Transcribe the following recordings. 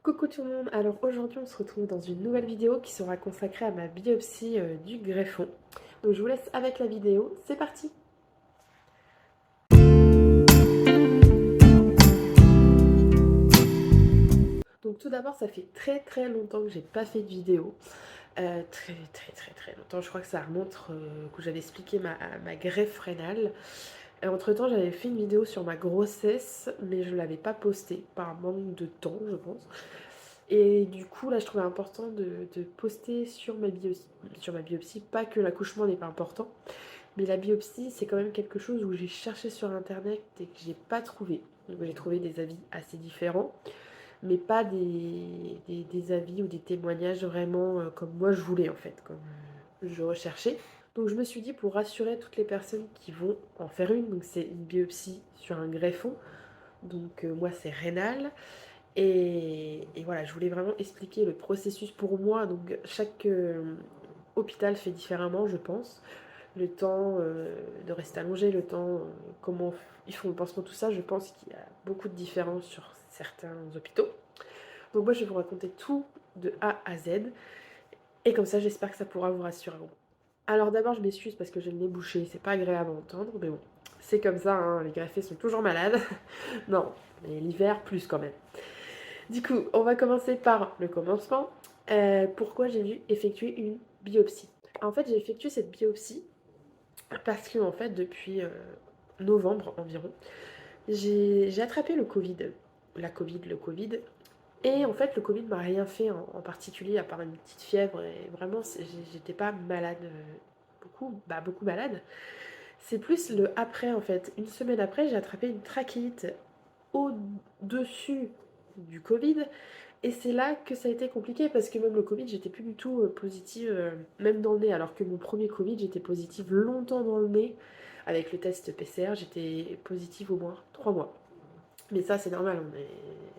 Coucou tout le monde, alors aujourd'hui on se retrouve dans une nouvelle vidéo qui sera consacrée à ma biopsie du greffon. Donc je vous laisse avec la vidéo, c'est parti. Donc tout d'abord ça fait très longtemps que j'ai pas fait de vidéo. Très longtemps, je crois que ça remonte que j'avais expliqué ma greffe rénale. Entre temps j'avais fait une vidéo sur ma grossesse mais je ne l'avais pas postée par manque de temps je pense. Et du coup, là, je trouvais important de poster sur ma biopsie, pas que l'accouchement n'est pas important, mais la biopsie, c'est quand même quelque chose où j'ai cherché sur internet et que j'ai pas trouvé. Donc j'ai trouvé des avis assez différents, mais pas des avis ou des témoignages vraiment comme moi je voulais en fait, comme je recherchais. Donc je me suis dit pour rassurer toutes les personnes qui vont en faire une, donc c'est une biopsie sur un greffon, donc moi c'est rénal. Et voilà, je voulais vraiment expliquer le processus pour moi. Donc chaque hôpital fait différemment, je pense. Le temps de rester allongé, le temps, comment ils font le pansement, tout ça, je pense qu'il y a beaucoup de différences sur certains hôpitaux. Donc moi, je vais vous raconter tout de A à Z. Et comme ça, j'espère que ça pourra vous rassurer. Alors d'abord, je m'excuse parce que j'ai le nez bouché. C'est pas agréable à entendre, mais bon, c'est comme ça, hein, les greffés sont toujours malades. Non, mais l'hiver, plus quand même. Du coup, on va commencer par le commencement. Pourquoi j'ai dû effectuer une biopsie? En fait, j'ai effectué cette biopsie parce que, en fait, depuis novembre environ, j'ai attrapé le Covid. Le Covid. Et en fait, le Covid m'a rien fait en particulier, à part une petite fièvre. Et vraiment, j'étais pas malade, beaucoup malade. C'est plus le après, en fait. Une semaine après, j'ai attrapé une trachéite au-dessus du Covid. Et c'est là que ça a été compliqué parce que même le Covid, j'étais plus du tout positive, même dans le nez. Alors que mon premier Covid, j'étais positive longtemps dans le nez. Avec le test PCR, j'étais positive au moins 3 mois. Mais ça, c'est normal,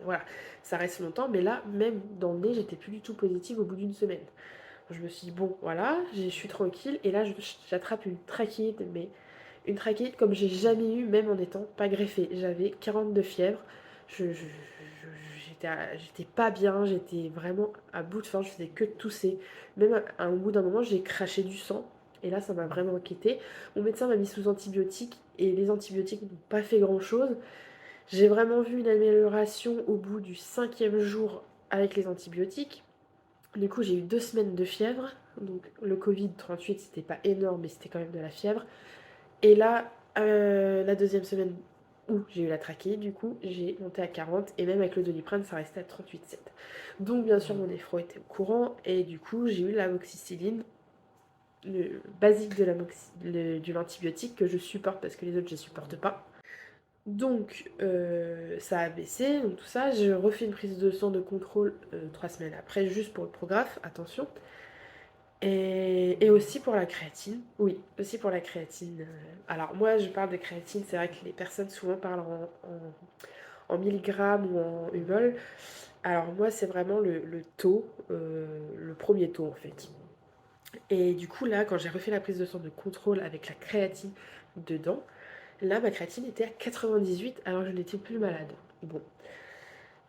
voilà, ça reste longtemps. Mais là, même dans le nez, j'étais plus du tout positive au bout d'une semaine. Je me suis dit, bon, voilà, je suis tranquille. Et là, j'attrape une trachéite, mais une trachéite comme j'ai jamais eu, même en étant pas greffée. J'avais 42 fièvres. J'étais pas bien, j'étais vraiment à bout de force, je faisais que tousser. Même au bout d'un moment, j'ai craché du sang. Et là, ça m'a vraiment inquiétée. Mon médecin m'a mis sous antibiotiques et les antibiotiques n'ont pas fait grand-chose. J'ai vraiment vu une amélioration au bout du 5e jour avec les antibiotiques. Du coup, j'ai eu 2 semaines de fièvre. Donc, le Covid 38, c'était pas énorme, mais c'était quand même de la fièvre. Et là, la deuxième semaine où j'ai eu la trachée, du coup, j'ai monté à 40 et même avec le Doliprane, ça restait à 38,7. Donc, bien sûr, mon néphro était au courant et du coup, j'ai eu l'amoxicilline, le basique de l'antibiotique que je supporte parce que les autres, je ne supporte pas. Donc, ça a baissé, donc tout ça. J'ai refait une prise de sang de contrôle 3 semaines après, juste pour le prographe, attention. Et aussi pour la créatine, oui, aussi pour la créatine. Alors moi je parle de créatine, c'est vrai que les personnes souvent parlent en milligrammes ou en humol. Alors moi c'est vraiment le taux, le premier taux en fait. Et du coup là quand j'ai refait la prise de sang de contrôle avec la créatine dedans, là ma créatine était à 98 alors je n'étais plus malade. Bon,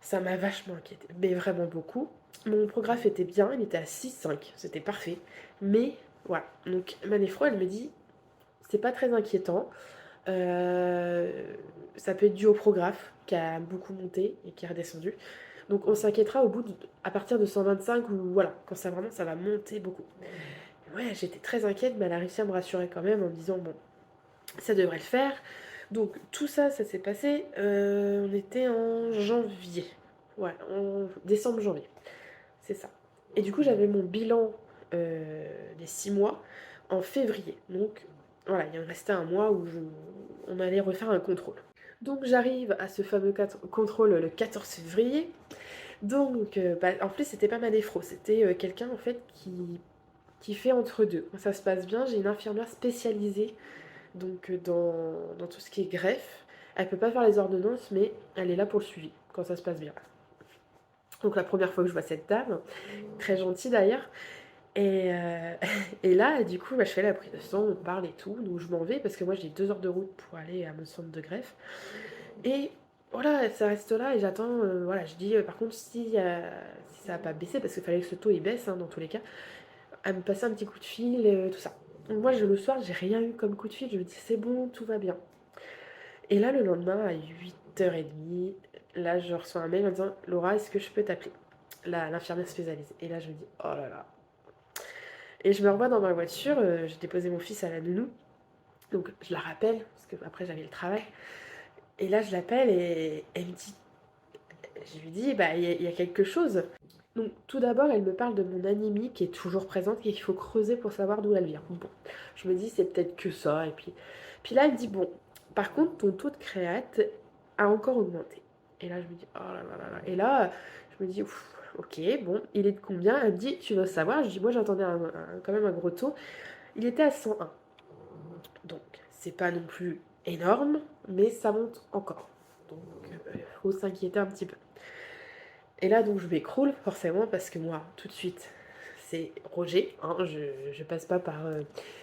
ça m'a vachement inquiétée, mais vraiment beaucoup. Mon prographe était bien, il était à 6,5, c'était parfait. Mais voilà, donc ma néphro, elle me dit, c'est pas très inquiétant. Euh, Ça peut être dû au prographe qui a beaucoup monté et qui est redescendu. Donc on s'inquiétera à partir de 125 ou voilà, quand ça vraiment ça va monter beaucoup. Ouais, j'étais très inquiète, mais elle a réussi à me rassurer quand même en me disant bon, ça devrait le faire. Donc tout ça, ça s'est passé. On était en janvier. Ouais, en décembre-janvier. C'est ça. Et du coup, j'avais mon bilan des 6 mois en février. Donc voilà, il me restait un mois où on allait refaire un contrôle. Donc j'arrive à ce fameux contrôle le 14 février. Donc en plus, c'était pas ma néphro, c'était quelqu'un en fait qui fait entre deux. Quand ça se passe bien, j'ai une infirmière spécialisée donc dans tout ce qui est greffe. Elle peut pas faire les ordonnances, mais elle est là pour le suivi, quand ça se passe bien. Donc la première fois que je vois cette dame, très gentille d'ailleurs, et là, du coup, je fais la prise de sang, on parle et tout, donc je m'en vais, parce que moi j'ai 2 heures de route pour aller à mon centre de greffe. Et voilà, ça reste là et j'attends, voilà, je dis, par contre si ça a pas baissé parce qu'il fallait que ce taux il baisse, hein, dans tous les cas, à me passer un petit coup de fil, tout ça. Donc moi le soir, j'ai rien eu comme coup de fil, je me dis: «C'est bon, tout va bien». Et là, le lendemain à 8h30, là, je reçois un mail en disant: «Laura, est-ce que je peux t'appeler?» L'infirmière spécialisée et là, je me dis: «Oh là là». Et je me revois dans ma voiture, j'ai déposé mon fils à la nounou, donc je la rappelle parce qu'après j'avais le travail et là, je l'appelle et elle me dit je lui dis: «Bah, il y a quelque chose». Donc tout d'abord, elle me parle de mon anémie qui est toujours présente et qu'il faut creuser pour savoir d'où elle vient. Bon, je me dis: «C'est peut-être que ça» et puis là, elle me dit: «Bon, par contre, ton taux de créate a encore augmenté». Et là, je me dis: «Oh là là là là» et là, je me dis: «Ouf, OK, bon, il est de combien?» Elle me dit: «Tu veux savoir?» Je dis: «Moi, j'entendais quand même un gros taux». Il était à 101. Donc c'est pas non plus énorme, mais ça monte encore. Donc faut s'inquiéter un petit peu. Et là, donc, je m'écroule, forcément, parce que moi, tout de suite, c'est rejet, hein, je passe pas par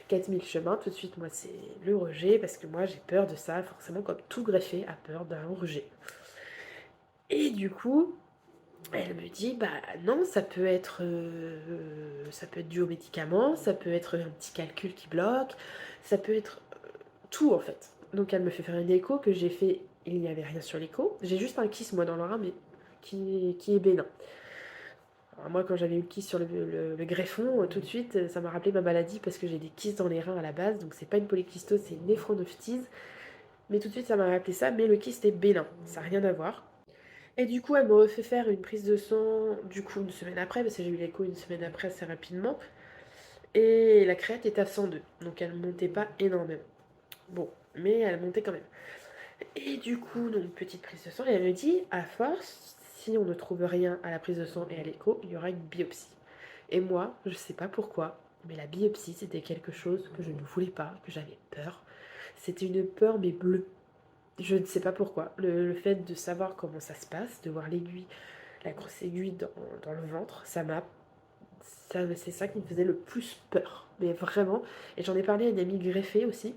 4000 chemins, tout de suite, moi, c'est le rejet, parce que moi, j'ai peur de ça, forcément, comme tout greffé a peur d'un rejet. Et du coup, elle me dit, bah non, ça peut être dû aux médicaments, ça peut être un petit calcul qui bloque, ça peut être tout, en fait. Donc, elle me fait faire une écho que j'ai fait, il n'y avait rien sur l'écho. J'ai juste un kyste, moi, dans le rein, mais qui est bénin. Alors moi, quand j'avais eu le kyste sur le greffon, tout de suite, ça m'a rappelé ma maladie parce que j'ai des kystes dans les reins à la base. Donc, c'est pas une polykystose, c'est une néphronophtise. Mais tout de suite, ça m'a rappelé ça. Mais le kyste est bénin. Ça n'a rien à voir. Et du coup, elle me refait faire une prise de sang, du coup, une semaine après, parce que j'ai eu l'écho une semaine après assez rapidement. Et la crête est à 102. Donc, elle ne montait pas énormément. Bon, mais elle montait quand même. Et du coup, donc, petite prise de sang. Et elle me dit, à force, si on ne trouve rien à la prise de sang et à l'écho, il y aura une biopsie. Et moi, je sais pas pourquoi, mais la biopsie, c'était quelque chose que je ne voulais pas, que j'avais peur. C'était une peur, mais bleue. Je ne sais pas pourquoi. Le fait de savoir comment ça se passe, de voir l'aiguille, la grosse aiguille dans le ventre, c'est ça qui me faisait le plus peur. Mais vraiment. Et j'en ai parlé à une amie greffée aussi.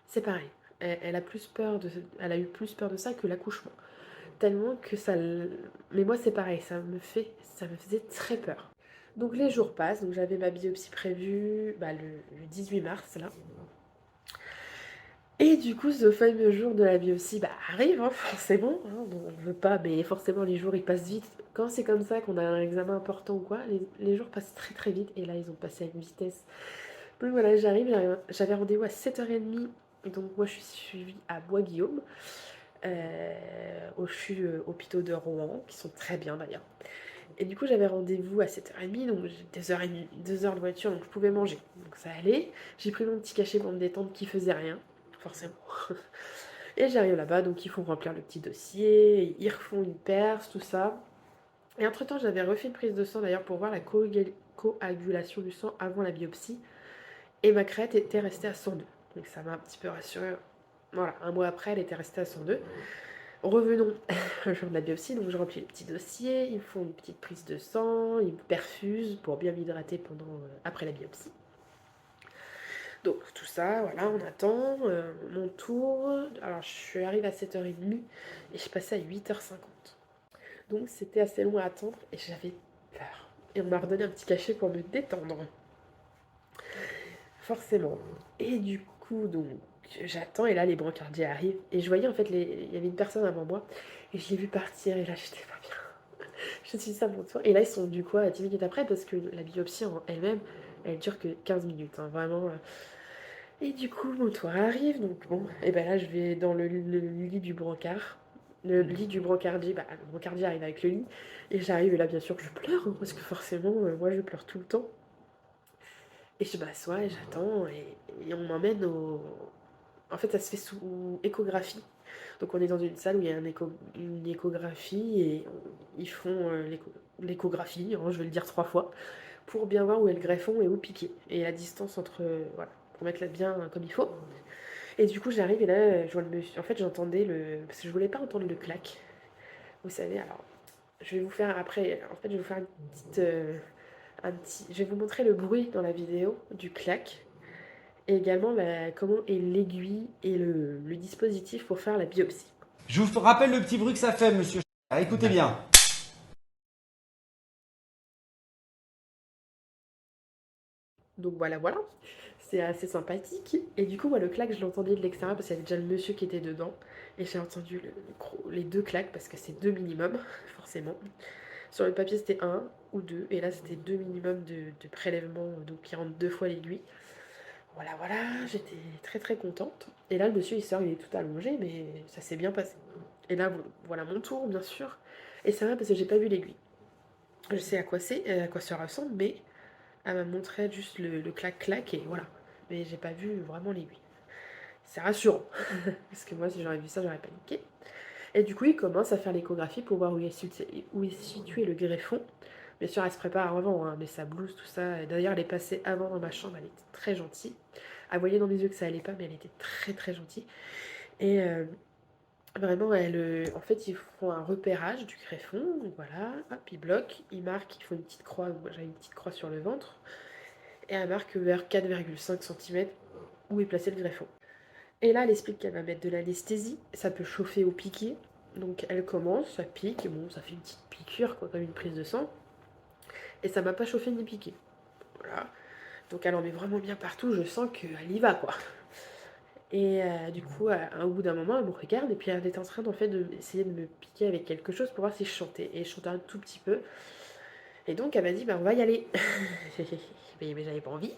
C'est pareil. Elle a eu plus peur de ça que l'accouchement. Tellement que ça. Mais moi, c'est pareil. Ça me faisait très peur. Donc les jours passent, donc j'avais ma biopsie prévue bah, le 18 mars là. Et du coup, ce fameux jour de la biopsie bah, arrive, hein, forcément. Hein, on ne veut pas, mais forcément les jours ils passent vite. Quand c'est comme ça, qu'on a un examen important ou quoi, les jours passent très très vite. Et là, ils ont passé à une vitesse. Donc voilà, j'avais rendez-vous à 7h30. Et donc moi, je suis suivie à Bois-Guillaume, au CHU hôpitaux de Rouen, qui sont très bien d'ailleurs. Et du coup, j'avais rendez-vous à 7h30, donc j'ai 2h30, 2 heures de voiture, donc je pouvais manger. Donc ça allait. J'ai pris mon petit cachet pour me détendre qui faisait rien, forcément. Et j'arrive là-bas, donc ils font remplir le petit dossier, ils refont une perce, tout ça. Et entre-temps, j'avais refait une prise de sang d'ailleurs pour voir la coagulation du sang avant la biopsie. Et ma crête était restée à 102. Donc ça m'a un petit peu rassurée. Voilà, un mois après, elle était restée à 102. Revenons au jour de la biopsie, donc je remplis le petit dossier, ils me font une petite prise de sang, ils me perfusent pour bien m'hydrater après la biopsie. Donc tout ça, voilà, on attend mon tour. Alors je suis arrivée à 7h30 et je passais à 8h50. Donc c'était assez long à attendre et j'avais peur. Et on m'a redonné un petit cachet pour me détendre. Forcément. Et du coup, donc, j'attends et là, les brancardiers arrivent. Et je voyais en fait, il y avait une personne avant moi et je l'ai vu partir et là, j'étais pas bien. Je suis ça mon tour. Et là, ils sont du coup à 10 minutes après parce que la biopsie en elle-même, elle dure que 15 minutes, hein, vraiment. Et du coup, mon tour arrive. Donc bon, et ben là, je vais dans le lit du brancard. Le lit du brancardier, bah, le brancardier arrive avec le lit. Et j'arrive et là, bien sûr, je pleure hein, parce que forcément, moi, je pleure tout le temps. Et je m'assois et j'attends et on m'emmène au... En fait, ça se fait sous échographie. Donc on est dans une salle où il y a une échographie et ils font l'échographie, hein, je vais le dire 3 fois, pour bien voir où est le greffon et où piquer. Et la distance entre... voilà, pour mettre là bien comme il faut. Et du coup, j'arrive et là, je vois le monsieur... En fait, j'entendais le... Parce que je voulais pas entendre le clac. Vous savez, alors, je vais vous faire après... En fait, je vais vous faire une petite... Je vais vous montrer le bruit dans la vidéo du clac et également comment est l'aiguille et le dispositif pour faire la biopsie. Je vous rappelle le petit bruit que ça fait, monsieur. Écoutez bien. Donc voilà, voilà. C'est assez sympathique. Et du coup, moi, le claque, je l'entendais de l'extérieur parce qu'il y avait déjà le monsieur qui était dedans. Et j'ai entendu les deux claques parce que c'est deux minimum, forcément. Sur le papier, c'était un ou deux. Et là, c'était deux minimum de prélèvement, donc qui rentrent deux fois l'aiguille. Voilà, voilà, j'étais très très contente. Et là, le monsieur, il sort, il est tout allongé, mais ça s'est bien passé. Et là, voilà mon tour, bien sûr. Et ça va parce que j'ai pas vu l'aiguille. Je sais à quoi c'est, à quoi ça ressemble, mais elle m'a montré juste le clac-clac et voilà. Mais j'ai pas vu vraiment l'aiguille. C'est rassurant. Parce que moi, si j'aurais vu ça, j'aurais paniqué. Et du coup, il commence à faire l'échographie pour voir où est situé le greffon. Bien sûr, elle se prépare avant, hein, mais sa blouse, tout ça. D'ailleurs, elle est passée avant dans ma chambre, elle était très gentille. Elle voyait dans mes yeux que ça allait pas, mais elle était très très gentille. Et vraiment, en fait, ils font un repérage du greffon. Donc voilà, hop, ils bloquent, ils marquent, ils font une petite croix. Moi, j'avais une petite croix sur le ventre. Et elle marque vers 4,5 cm où est placé le greffon. Et là, elle explique qu'elle va mettre de l'anesthésie. Ça peut chauffer au piqué. Donc elle commence, ça pique. Bon, ça fait une petite piqûre, quoi, comme une prise de sang. Et ça m'a pas chauffé ni piqué. Voilà. Donc elle en met vraiment bien partout. Je sens qu'elle y va, quoi. Et du coup, au bout d'un moment, elle me regarde et puis elle était en train fait d'essayer de me piquer avec quelque chose pour voir si je chantais. Et je chantais un tout petit peu. Et donc elle m'a dit, bah, on va y aller. Mais j'avais pas envie.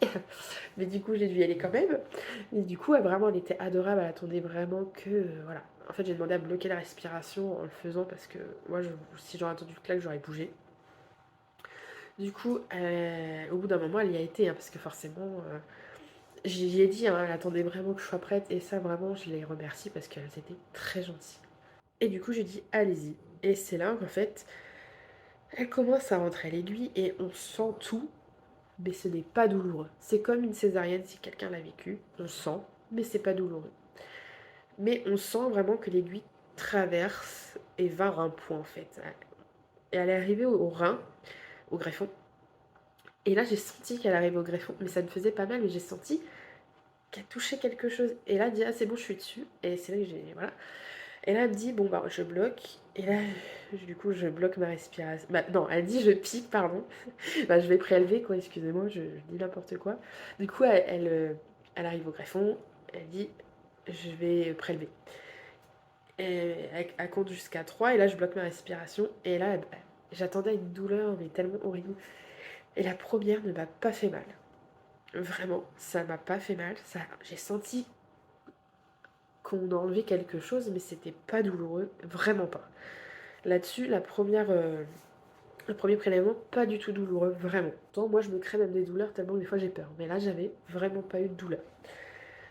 Mais du coup, j'ai dû y aller quand même. Et du coup, vraiment, elle était adorable. Elle attendait vraiment que. Voilà. En fait, j'ai demandé à bloquer la respiration en le faisant parce que moi, si j'aurais entendu le claque, j'aurais bougé. Du coup, au bout d'un moment, elle y a été, hein, parce que forcément, j'y ai dit, hein, elle attendait vraiment que je sois prête. Et ça, vraiment, je les remercie parce qu'elles étaient très gentilles. Et du coup, j'ai dit, allez-y. Et c'est là qu'en fait, elle commence à rentrer l'aiguille et on sent tout, mais ce n'est pas douloureux. C'est comme une césarienne si quelqu'un l'a vécu. On sent, mais c'est pas douloureux. Mais on sent vraiment que l'aiguille traverse et va à un point en fait. Et elle est arrivée au rein, au greffon. Et là, j'ai senti qu'elle arrivait au greffon. Mais ça me faisait pas mal, mais j'ai senti qu'elle touchait quelque chose. Et là, elle dit, ah, c'est bon, je suis dessus. Et c'est là que j'ai. Voilà. Et là, elle me dit, bon, bah, je bloque. Et là, du coup, je bloque ma respiration. Bah, non, elle dit, je pique, pardon. Bah, je vais prélever, quoi, excusez-moi, je dis n'importe quoi. Du coup, elle arrive au greffon. Elle dit, je vais prélever. Et elle compte jusqu'à 3 et là je bloque ma respiration et là j'attendais une douleur mais tellement horrible. Et la première ne m'a pas fait mal. Vraiment, ça m'a pas fait mal. J'ai senti qu'on enlevait quelque chose mais c'était pas douloureux, vraiment pas. Là-dessus, le premier prélèvement, pas du tout douloureux, vraiment. Tant moi je me crée même des douleurs tellement que des fois j'ai peur. Mais là j'avais vraiment pas eu de douleur.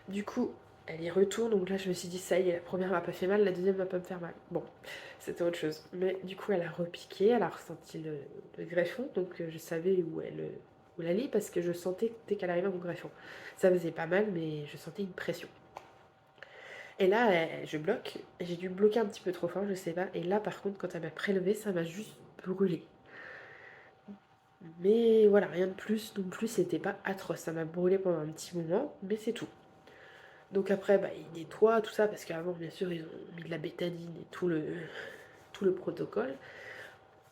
Du coup, elle y retourne, donc là je me suis dit ça y est, la première m'a pas fait mal, la deuxième va pas me faire mal. Bon, c'était autre chose. Mais du coup, elle a repiqué, elle a ressenti le greffon, donc je savais où elle allait parce que je sentais dès qu'elle arrivait au greffon. Ça faisait pas mal, mais je sentais une pression. Et là, je bloque, j'ai dû bloquer un petit peu trop fort, je sais pas. Et là, par contre, quand elle m'a prélevé, ça m'a juste brûlé. Mais voilà, rien de plus non plus, c'était pas atroce. Ça m'a brûlé pendant un petit moment, mais c'est tout. Donc après, bah, ils nettoient tout ça, parce qu'avant, bien sûr, ils ont mis de la bétadine et tout le protocole.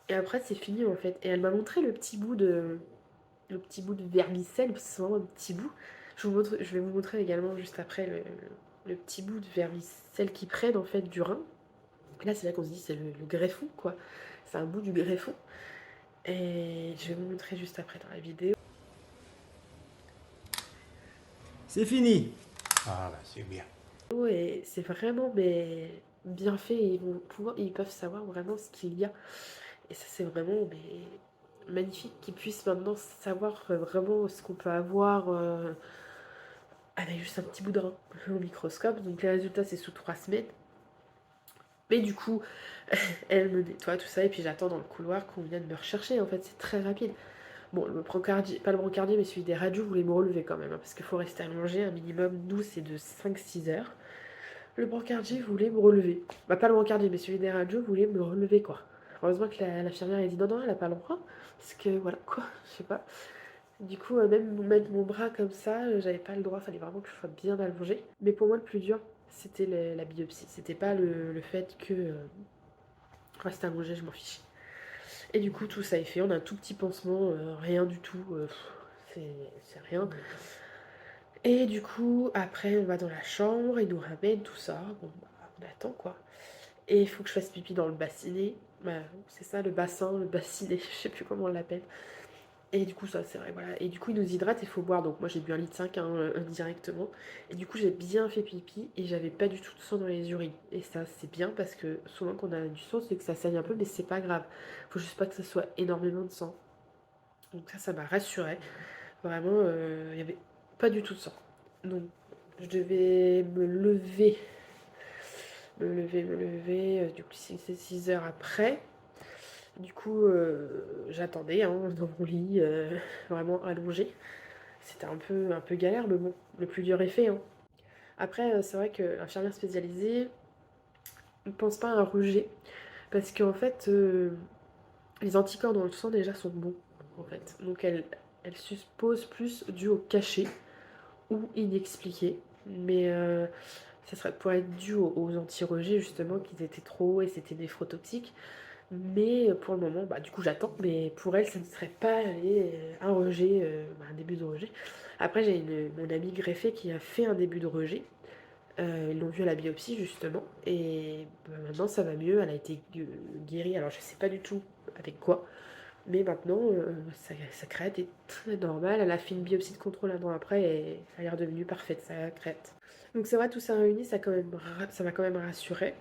Et après, c'est fini, en fait. Et elle m'a montré le petit bout de vermicelle, parce que c'est vraiment un petit bout. Je vais vous montrer également juste après le petit bout de vermicelle qu'ils prennent, en fait, du rein. Et là, c'est là qu'on se dit, c'est le greffon, quoi. C'est un bout du greffon. Et je vais vous montrer juste après dans la vidéo. C'est fini. Ah, bah, c'est bien. Et c'est vraiment bien fait. Et ils peuvent savoir vraiment ce qu'il y a. Et ça, c'est vraiment magnifique qu'ils puissent maintenant savoir vraiment ce qu'on peut avoir avec juste un petit bout de rein au microscope. Donc les résultats, c'est sous 3 semaines. Mais du coup, elle me nettoie tout ça et puis j'attends dans le couloir qu'on vienne me rechercher. En fait, c'est très rapide. Bon, le brancardier, pas le brancardier, mais celui des radios voulait me relever quand même, hein, parce qu'il faut rester allongé. Un minimum, nous, c'est de 5-6 heures. Le brancardier voulait me relever. Bah, pas le brancardier, mais celui des radios voulait me relever, quoi. Heureusement que l'infirmière a dit non, non, elle a pas le droit. Parce que voilà, quoi, je sais pas. Du coup, même mettre mon bras comme ça, j'avais pas le droit, fallait vraiment que je sois bien allongée. Mais pour moi, le plus dur, c'était la biopsie. C'était pas le fait que rester allongé, je m'en fichais. Et du coup, tout ça est fait. On a un tout petit pansement, rien du tout. C'est rien. Et du coup, après, on va dans la chambre, ils nous ramènent tout ça. Bon, bah, on attend quoi. Et il faut que je fasse pipi dans le bassinet. Bah, c'est ça, le bassin, le bassinet, je sais plus comment on l'appelle. Et du coup, ça, c'est vrai, voilà. Et du coup, ils nous hydratent et il faut boire. Donc, moi, j'ai bu 1,5 litre hein, directement. Et du coup, j'ai bien fait pipi et j'avais pas du tout de sang dans les urines. Et ça, c'est bien parce que souvent, quand on a du sang, c'est que ça saigne un peu, mais c'est pas grave. Faut juste pas que ça soit énormément de sang. Donc, ça m'a rassurée. Vraiment, il y avait pas du tout de sang. Donc, je devais me lever. Du coup, c'est 6 heures après. Du coup, j'attendais hein, dans mon lit, vraiment allongée. C'était un peu galère, mais bon, le plus dur est fait. Hein. Après, c'est vrai que l'infirmière spécialisée ne pense pas à un rejet, parce qu'en fait, les anticorps dans le sang déjà sont bons, en fait. Donc elle suppose plus dû au cachet ou inexpliqué, mais ça serait pour être dû aux anti-rejets justement, qu'ils étaient trop hauts et c'était néphrotoxique. Mais pour le moment, bah, du coup j'attends, mais pour elle, ça ne serait pas un rejet, un début de rejet. Après, j'ai mon amie greffée qui a fait un début de rejet. Ils l'ont vu à la biopsie justement, et bah, maintenant ça va mieux, elle a été guérie, alors je sais pas du tout avec quoi, mais maintenant sa crête est très normale, elle a fait une biopsie de contrôle un an après et elle est redevenue parfaite sa crête. Donc c'est vrai, tout ça réuni, ça m'a quand même rassurée.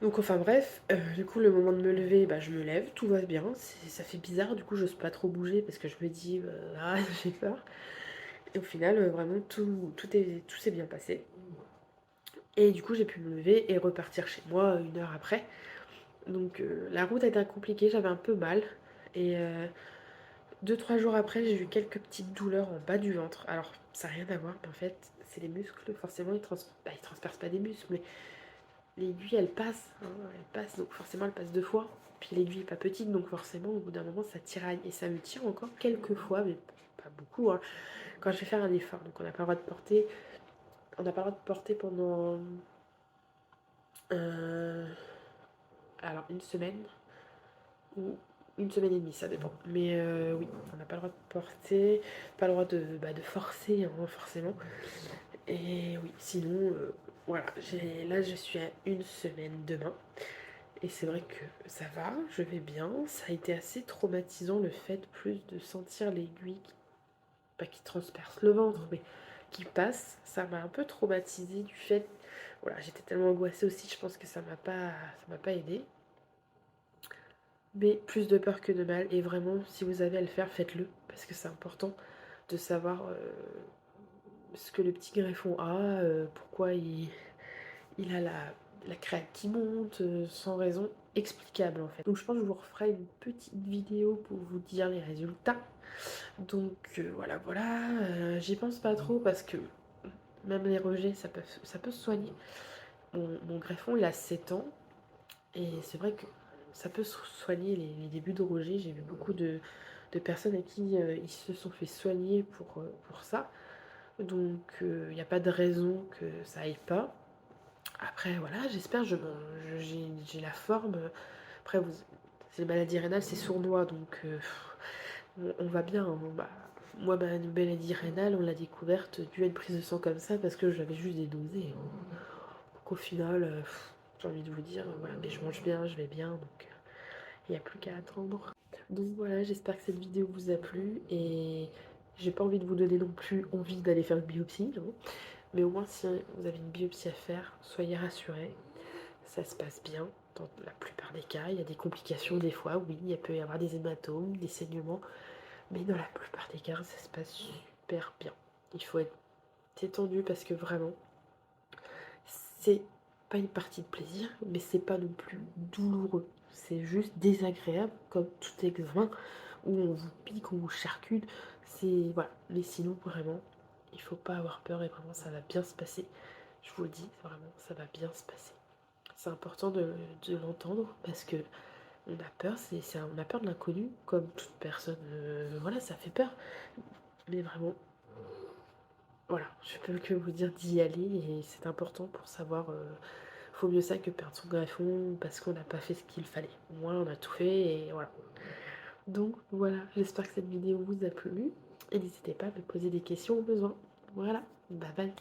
Donc enfin bref, du coup le moment de me lever, bah, je me lève, tout va bien, ça fait bizarre, du coup j'ose pas trop bouger parce que je me dis, ah j'ai peur. Et au final, vraiment tout s'est bien passé. Et du coup j'ai pu me lever et repartir chez moi 1 heure après. Donc la route a été compliquée, j'avais un peu mal. Et 2-3 jours après, j'ai eu quelques petites douleurs en bas du ventre. Alors ça n'a rien à voir, mais en fait c'est les muscles, forcément ils transpercent pas des muscles, mais l'aiguille elle passe, hein, elle passe, donc forcément elle passe 2 fois. Puis l'aiguille est pas petite, donc forcément au bout d'un moment ça tiraille. Et ça me tire encore quelques fois, mais pas beaucoup, hein, quand je vais faire un effort. Donc on n'a pas le droit de porter. On n'a pas le droit de porter pendant euh, alors 1 semaine ou 1 semaine et demie, ça dépend. Mais oui, on n'a pas le droit de porter, pas le droit de forcer, hein, forcément. Et oui, sinon, voilà, là je suis à 1 semaine demain. Et c'est vrai que ça va, je vais bien. Ça a été assez traumatisant le fait plus de sentir l'aiguille pas qui transperce le ventre, mais qui passe. Ça m'a un peu traumatisée du fait. Voilà, j'étais tellement angoissée aussi, je pense que ça m'a pas aidé. Mais plus de peur que de mal. Et vraiment, si vous avez à le faire, faites-le. Parce que c'est important de savoir ce que le petit greffon a, pourquoi il a la crête qui monte sans raison explicable en fait. Donc je pense que je vous referai une petite vidéo pour vous dire les résultats. Donc voilà, j'y pense pas trop parce que même les rejets ça peut se soigner. Mon greffon il a 7 ans et c'est vrai que ça peut se soigner les débuts de rejet. J'ai vu beaucoup de personnes à qui ils se sont fait soigner pour ça. Donc il n'y a pas de raison que ça aille pas. Après, voilà, j'espère, j'ai la forme. Après, c'est les maladies rénales, c'est sournois, donc on va bien. Hein. Bah, moi, ma maladie rénale, on l'a découverte dû à une prise de sang comme ça, parce que j'avais juste des dosés. Hein. Donc au final, j'ai envie de vous dire, voilà, mais je mange bien, je vais bien, donc il n'y a plus qu'à attendre. Donc voilà, j'espère que cette vidéo vous a plu, et j'ai pas envie de vous donner non plus envie d'aller faire une biopsie, non. Mais au moins, si vous avez une biopsie à faire, soyez rassurés. Ça se passe bien dans la plupart des cas. Il y a des complications des fois, oui, il peut y avoir des hématomes, des saignements. Mais dans la plupart des cas, ça se passe super bien. Il faut être détendu parce que vraiment, c'est pas une partie de plaisir, mais c'est pas non plus douloureux. C'est juste désagréable, comme tout examen où on vous pique, on vous charcute. C'est voilà. Mais sinon, vraiment, il faut pas avoir peur et vraiment, ça va bien se passer. Je vous le dis, vraiment, ça va bien se passer. C'est important de l'entendre parce que on a peur, on a peur de l'inconnu, comme toute personne. Voilà, ça fait peur. Mais vraiment, voilà, je peux que vous dire d'y aller et c'est important pour savoir, faut mieux ça que perdre son greffon parce qu'on n'a pas fait ce qu'il fallait. Au moins on a tout fait et voilà. Donc voilà, j'espère que cette vidéo vous a plu et n'hésitez pas à me poser des questions au besoin. Voilà, bye bye.